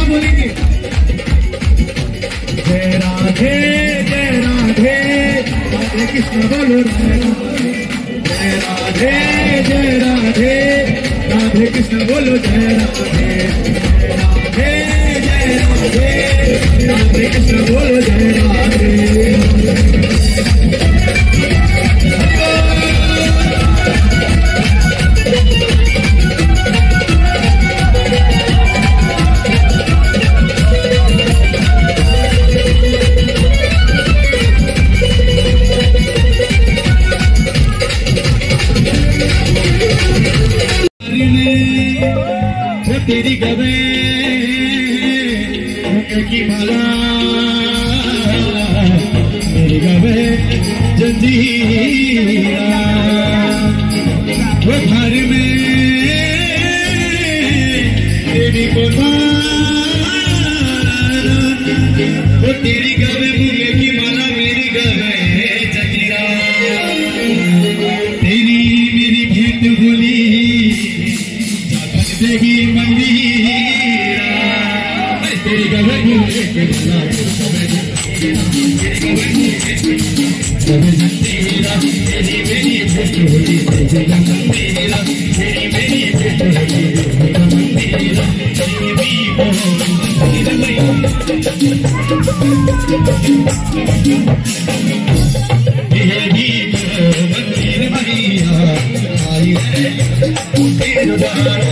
बोलेंगे जय राधे राधे कृष्ण बोलो जय राधे राधे कृष्ण बोलो जय राधे राधे कृष्ण बोलो जय राधे। तेरी गवे की माला तेरी गवे जंजीरा वो घर में तेरी गोदा वो तेरी गवे मुर्गे की माला मेरी गवे जंजीरा तेरी मेरी भेंट भोली देवी मंदिरा तेरी गवे जंजीरा तेरी मेरी भेंट होली मंदिरा तेरी मेरी भेंट होली मंदिर मैया आई तेरे द्वारा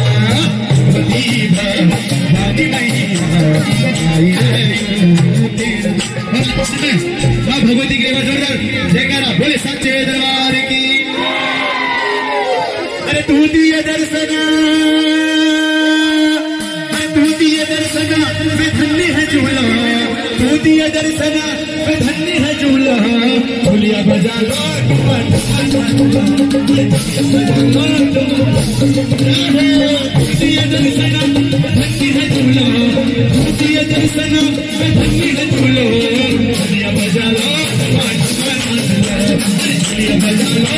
भगवती के जयकारा बोले सच्चे दरबार की। अरे तू दिए दर्शना वे धन्य है झूला तू दिए दर्शना वे धन्य है झूला झूलिया बजा लो दिए दर्शना धन्य है झूला दिए दर्शना वे धन्य है झूलो झूलिया बजा लो झूलिया बजा लो